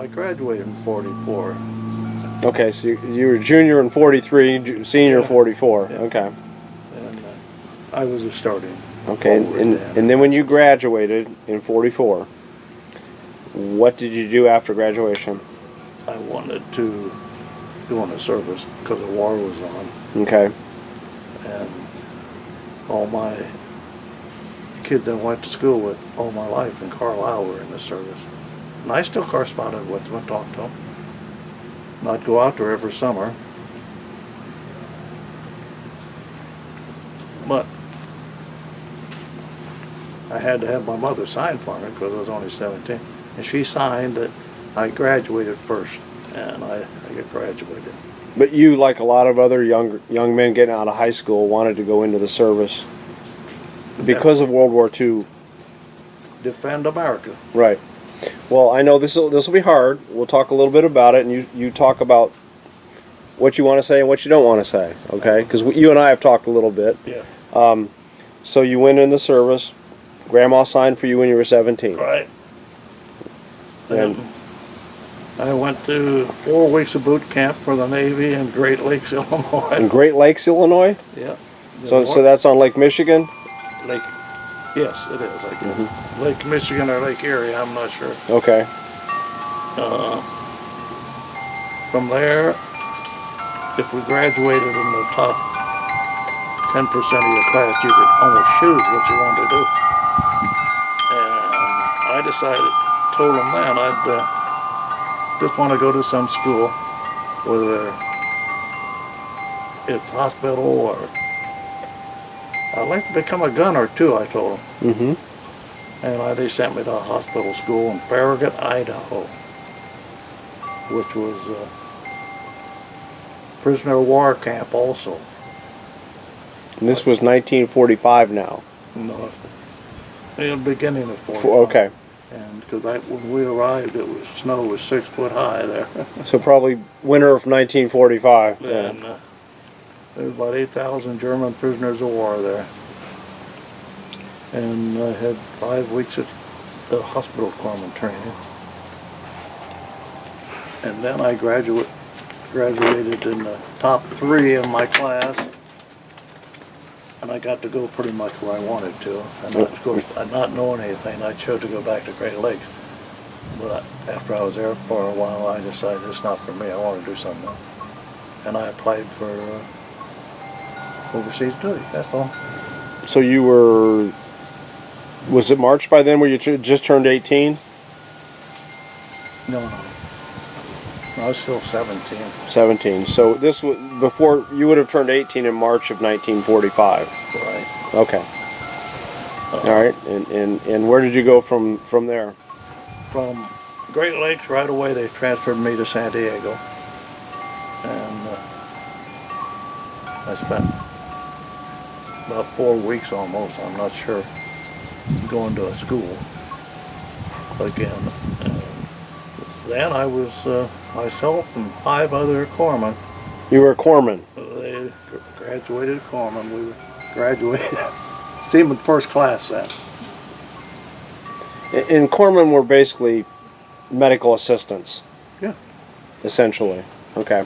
I graduated in 44. Okay, so you were junior in 43, senior in 44. Yeah. Okay. And I was a starting. Okay, and then when you graduated in 44, what did you do after graduation? I wanted to go in the service because the war was on. Okay. And all my kids I went to school with all my life in Carlisle were in the service. And I still corresponded with them and talked to them. I'd go out there every summer. But I had to have my mother sign for me because I was only 17. And she signed that I graduated first, and I graduated. But you, like a lot of other young men getting out of high school, wanted to go into the service because of World War II. Defend America. Right. Well, I know this will be hard. We'll talk a little bit about it, and you talk about what you want to say and what you don't want to say, okay? Because you and I have talked a little bit. Yeah. So you went in the service. Grandma signed for you when you were 17. Right. And I went to 4 weeks of boot camp for the Navy in Great Lakes, Illinois. in Great Lakes, Illinois? Yeah. So that's on Lake Michigan? Lake, yes, it is, I guess. Lake Michigan or Lake Erie, I'm not sure. Okay. From there, if we graduated in the top 10% of your class, you could almost choose what you wanted to do. And I told them then I'd just want to go to some school, whether it's hospital or I'd like to become a gunner too, I told them. Mm-hmm. And they sent me to a hospital school in Farragut, Idaho, which was a prisoner of war camp also. And this was 1945 now. No, in the beginning of 45. Okay. And because when we arrived, snow was 6 foot high there. So probably winter of 1945. And there was about 8,000 German prisoners of war there. And I had 5 weeks of hospital corpsman training. And then I graduated in the top 3 in my class. And I got to go pretty much where I wanted to. And of course, not knowing anything, I chose to go back to Great Lakes. But after I was there for a while, I decided it's not for me. I want to do something else. And I applied for overseas duty, that's all. So you were, was it March by then where you just turned 18? No. I was still 17. 17. So this was before you would have turned 18 in March of 1945. Right. Okay. All right. And where did you go from there? From Great Lakes, right away they transferred me to San Diego. And I spent about 4 weeks almost, I'm not sure, going to a school again. And then I was myself and 5 other corpsmen. You were a corpsman. They graduated corpsman. We graduated seaman first class then. And corpsmen were basically medical assistants. Yeah. Essentially. Okay.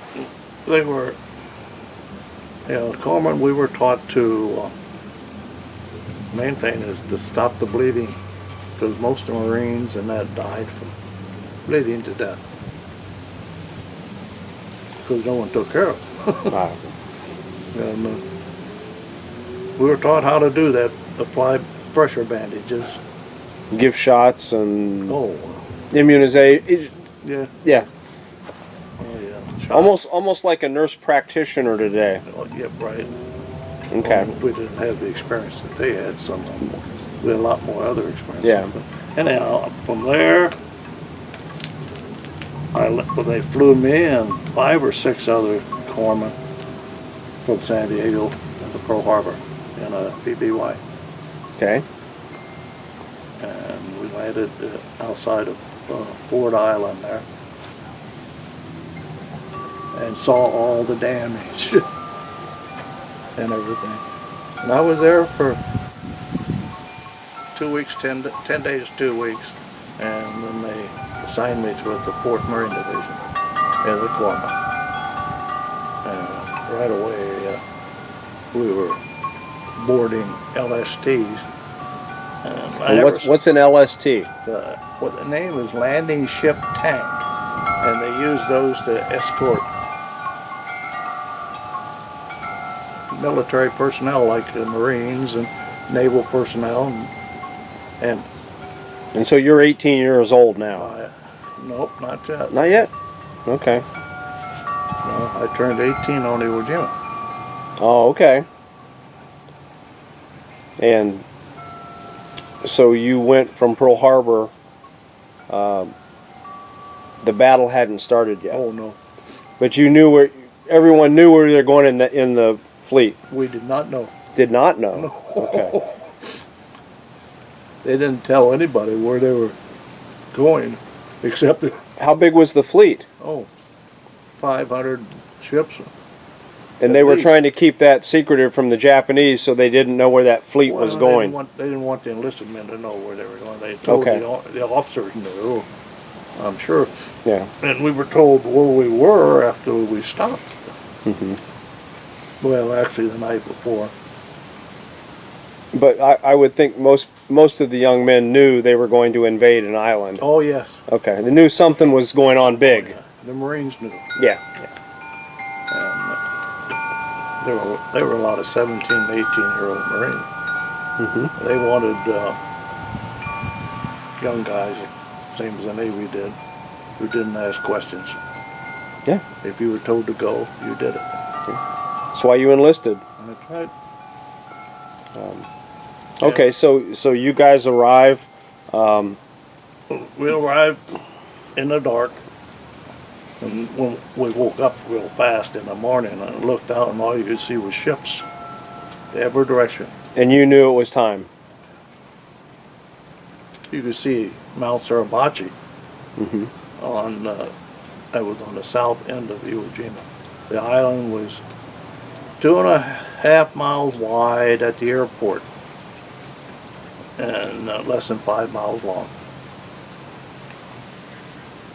They were, corpsmen, we were taught to, main thing is to stop the bleeding, because most of the Marines and that died from bleeding to death. Because no one took care of them. Wow. And we were taught how to do that, apply pressure bandages. Give shots and Oh, immunization. yeah. Yeah. Oh, yeah. Shots. Almost like a nurse practitioner today. Oh, yeah, right. Okay. Well, we didn't have the experience that they had. We had a lot more other experience. Yeah. And then from there, they flew me and 5 or 6 other corpsmen from San Diego to Pearl Harbor in a BBY. Okay. And we landed outside of Ford Island there and saw all the damage and everything. And I was there for 2 weeks, 10 days, 2 weeks, and then they assigned me to the 4th Marine Division as a corpsman. And right away, we were boarding LSTs. And what's an LST? Well, the name is Landing Ship Tank, and they use those to escort military personnel like the Marines and naval personnel. And so you're 18 years old now? Nope, not yet. Not yet? Okay. No, I turned 18 on Iwo Jima. Oh, okay. And so you went from Pearl Harbor. The battle hadn't started yet. Oh no, but you knew where. Everyone knew where they're going in the fleet. we did not know. Did not know. No. Okay. They didn't tell anybody where they were going, except that, How big was the fleet? 500 ships. And At they were least. trying to keep that secretive from the Japanese, so they didn't know where that fleet was going. They didn't want the enlisted men to know where they were going. They told the officers knew, I'm sure. Yeah. And we were told where we were after we stopped. Mm-hmm. Well, actually the night before. But I would think most of the young men knew they were going to invade an island. Oh yes. Okay. They knew something was going on big. Oh, yeah. The Marines knew. Yeah. And there were a lot of 17, 18-year-old Marines. Mm-hmm. They wanted young guys, same as the Navy did, who didn't ask questions. Yeah. If you were told to go, you did it. That's why you enlisted. That's right. Okay, so you guys arrive. We arrived in the dark, and when we woke up real fast in the morning and looked out, and all you could see was ships, every direction. And you knew it was time. You could see Mount Suribachi Mm-hmm. that was on the south end of Iwo Jima. The island was 2.5 miles wide at the airport and less than 5 miles long.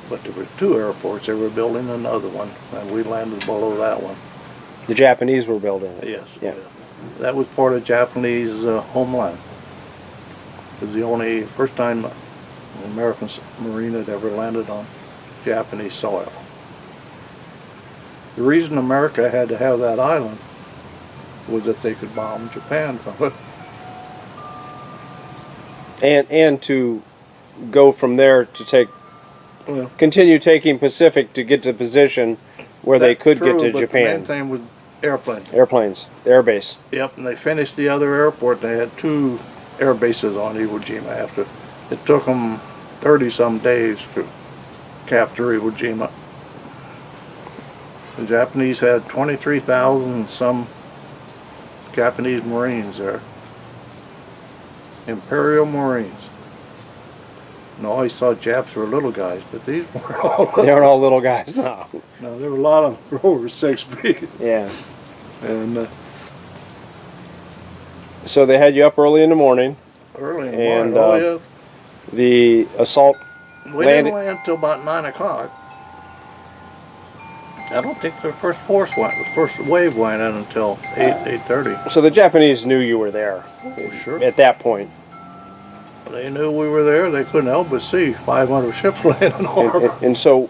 But there were 2 airports. They were building another one, and we landed below that one. The Japanese were building it. Yes. Yeah. That was part of Japanese homeland. It was the first time an American Marine had ever landed on Japanese soil. The reason America had to have that island was that they could bomb Japan from it. And to go from there to continue taking Pacific to get to position where they could get to but Japan. The main thing was airplanes. Airplanes, the air base. Yep, and they finished the other airport. They had 2 air bases on Iwo Jima after. It took them 30-some days to capture Iwo Jima. The Japanese had 23,000 some Japanese Marines there. Imperial Marines. And I always thought Japs were little guys, but these were all They aren't all little guys. No. No, there were a lot of them over 6 feet. Yeah. And So they had you up early in the morning. early in the And, morning, oh The assault yeah. We landed. didn't land until about 9 o'clock. I don't think the first wave went in until 8:30. So the Japanese knew you were there Oh, sure. at that point. They knew we were there. They couldn't help but see 500 ships laying in the harbor. And so,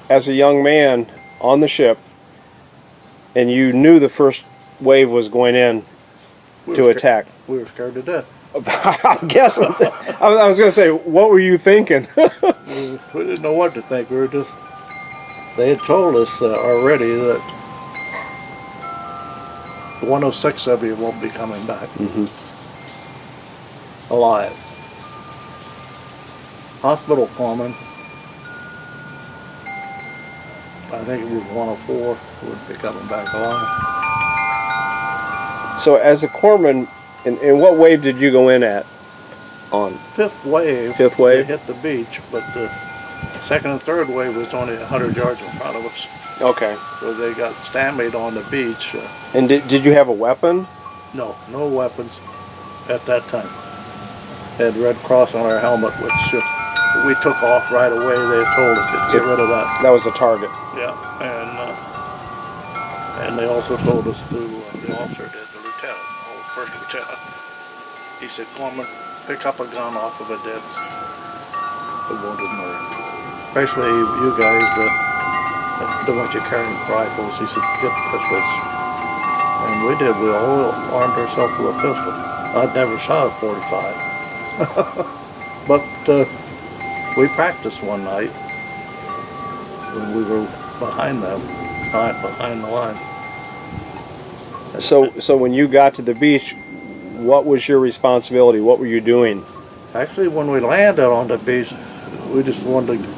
as a young man on the ship, and you knew the first wave was going in to attack. We were scared to death. I'm guessing. I was going to say, what were you thinking? We didn't know what to think. We were just. They had told us already that 106 of you won't be coming back alive. Hospital corpsman, I think it was 104, would be coming back alive. So, as a corpsman, in what wave did you go in at? On 5th wave. Fifth wave? They hit the beach, but the 2nd and 3rd wave was only 100 yards in front of us. Okay. So they got stymied on the beach. And did you have a weapon? No weapons at that time. Had Red Cross on our helmet, which we took off right away. They told us to get rid of that. That was the target. Yeah, and they also told us to, the officer did, the lieutenant, first lieutenant, he said, Corpsman, pick up a gun off of a dead wounded Marine. Especially you guys that don't want you carrying rifles. He said, get pistols. And we did. We all armed ourselves with a pistol. I'd never shot a 45. But we practiced one night when we were behind them, behind the line. So when you got to the beach, what was your responsibility? What were you doing? Actually, when we landed on the beach, we just wanted to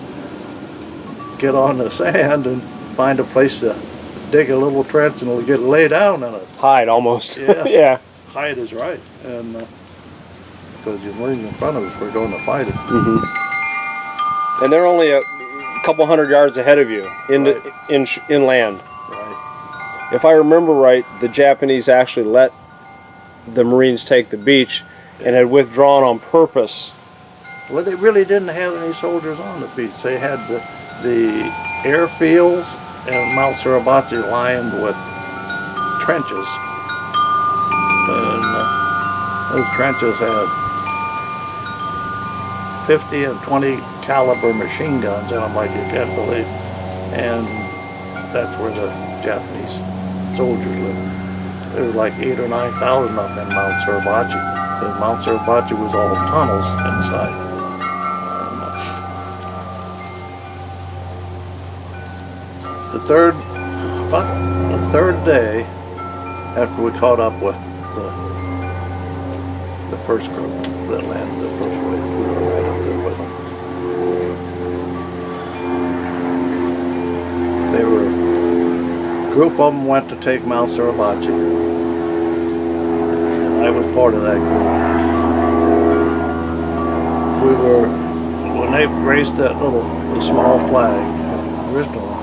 get on the sand and find a place to dig a little trench and get lay down in it. Hide almost. Yeah. Yeah. Hide is right, and because the Marines in front of us were going to fight it. Mm-hmm. And they're only a couple hundred yards ahead of you inland. Right. If I remember right, the Japanese actually let the Marines take the beach and had withdrawn on purpose. Well, they really didn't have any soldiers on the beach. They had the airfields and Mount Suribachi lined with trenches. And those trenches had 50 and 20 caliber machine guns in them like you can't believe. And that's where the Japanese soldiers lived. There were like 8,000 or 9,000 up in Mount Suribachi. And Mount Suribachi was all tunnels inside. The third day after we caught up with the first group that landed the first wave, we were right up there with them. A group of them went to take Mount Suribachi, and I was part of that group. When they raised the small flag, the original one,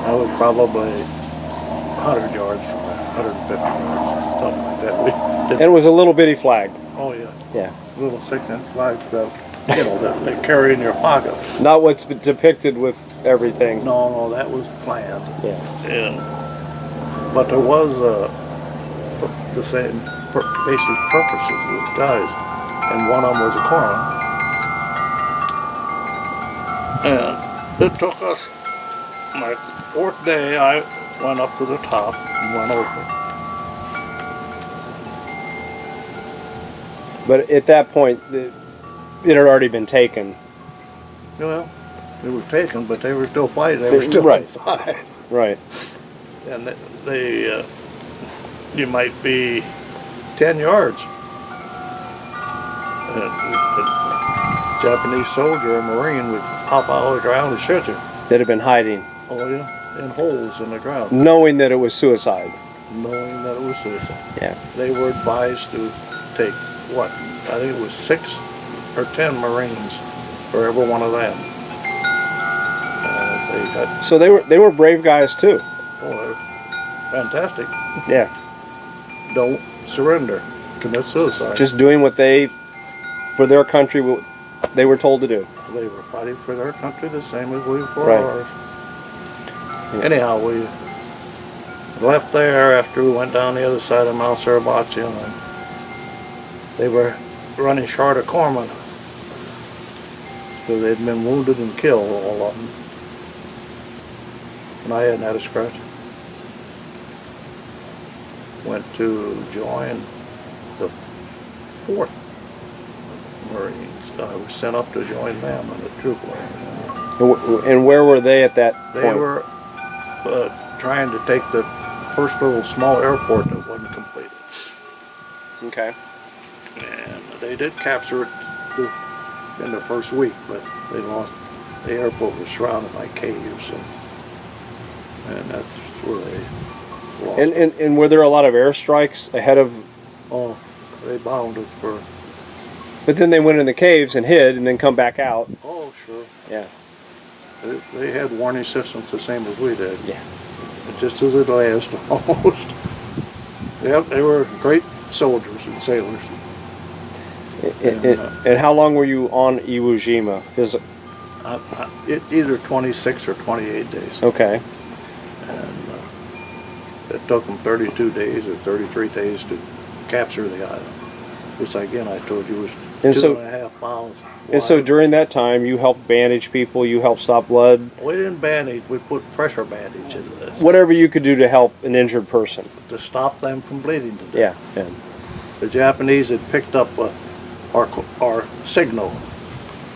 I was probably 100 yards from that, 150 yards, something like that. And it was a little bitty flag. Oh yeah. Yeah. Little 6-inch flags that, that they carry in your pocket. Not what's depicted with everything. No, that was planned. Yeah. But there was the same basic purposes of the guys, and one of them was a corpsman. And it took us. My fourth day, I went up to the top and went over. But at that point, it had already been taken. Well, it was taken, but they were still fighting. They were still inside. Right. And they you might be 10 yards. And a Japanese soldier, a Marine, would pop out of the ground and shoot you. That had been hiding. Oh yeah, in holes in the ground. Knowing that it was suicide. Knowing that it was suicide. Yeah. They were advised to take, what, I think it was 6 or 10 Marines for every one of them. So they were brave guys too. Oh, they were fantastic. Yeah. Don't surrender. Commit suicide. Just doing what for their country, what they were told to do. They were fighting for their country the same as we were for Right. ours. Anyhow, we left there after we went down the other side of Mount Suribachi, and they were running short of corpsmen because they'd been wounded and killed, all of them. And I hadn't had a scratch. Went to join the 4th Marines. I was sent up to join them in the troop line. And where were they at that point? They were trying to take the first little small airport that wasn't completed. Okay. And they did capture it in the first week, but they lost. The airport was surrounded by caves, and that's where they lost. And were there a lot of airstrikes ahead of? Oh, they bombed it for. But then they went in the caves and hid, and then come back out. Oh, sure. Yeah. They had warning systems the same as we did. Yeah. Just as it last, almost. Yeah, they were great soldiers and sailors. And how long were you on Iwo Jima? It's either 26 or 28 days. Okay. And it took them 32 days or 33 days to capture the island, which again I told you was And 2.5 miles wide. And so during that time, you helped bandage people, you helped stop blood, We didn't bandage, we put pressure bandage into this whatever you could do to help an injured person. to stop them from bleeding to death. Yeah. Yeah. The Japanese had picked up our signal.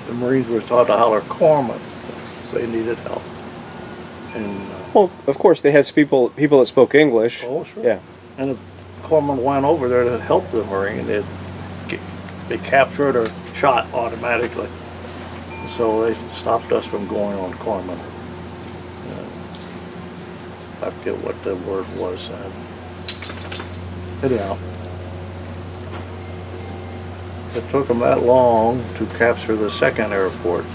The Marines were taught to holler corpsman if they needed help. And Well, of course, they had people that spoke English. oh sure. Yeah. And the corpsman went over there to help the Marine. They'd be captured or shot automatically. So they stopped us from going on corpsman. I forget what the word was. Anyhow, it took them that long to capture the second airport.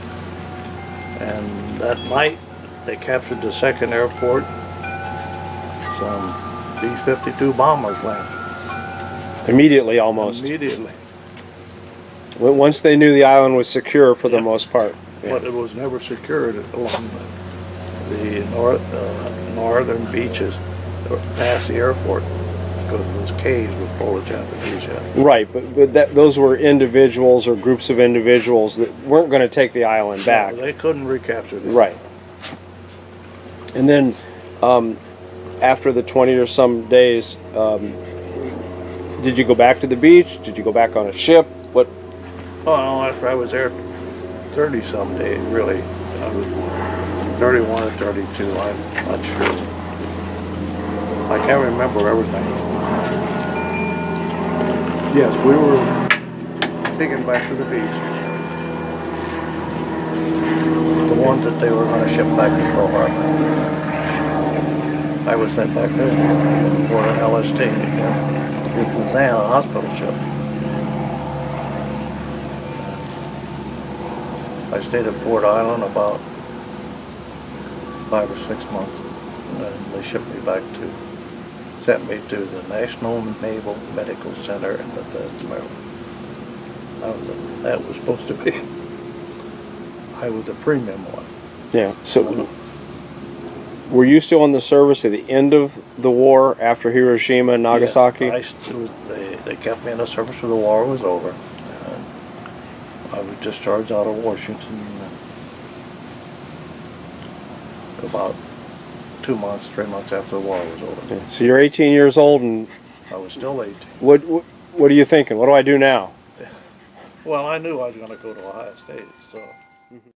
And that night, they captured the second airport. Some B-52 bombers landed. Immediately, almost. Immediately. Once they knew the island was secure for the most part. Yeah. But it was never secured along the northern beaches past the airport because those caves were full of Japanese yet. Right, but those were individuals or groups of individuals that weren't going to take the island back. They couldn't recapture the Right. And then after the 20 or some days, did you go back to the beach? Did you go back on a ship? What? Oh, no, after I was there 30-some days, really. I was 31 or 32, I'm not sure. I can't remember everything. Yes, we were taken back to the beach. The ones that they were going to ship back to Pearl Harbor. I was sent back there on board an LST again, which was then a hospital ship. I stayed at Fort Island about 5 or 6 months, and then they sent me to the National Naval Medical Center in Bethesda, Maryland. That was supposed to be, I was a premium one. Yeah. So, were you still in the service at the end of the war after Hiroshima and Nagasaki? Yes, they kept me in the service till the war was over. I was discharged out of Washington about 2 months, 3 months after the war was over. Yeah. So you're 18 years old, and I was still 18. what are you thinking? What do I do now? Well, I knew I was going to go to Ohio State, so.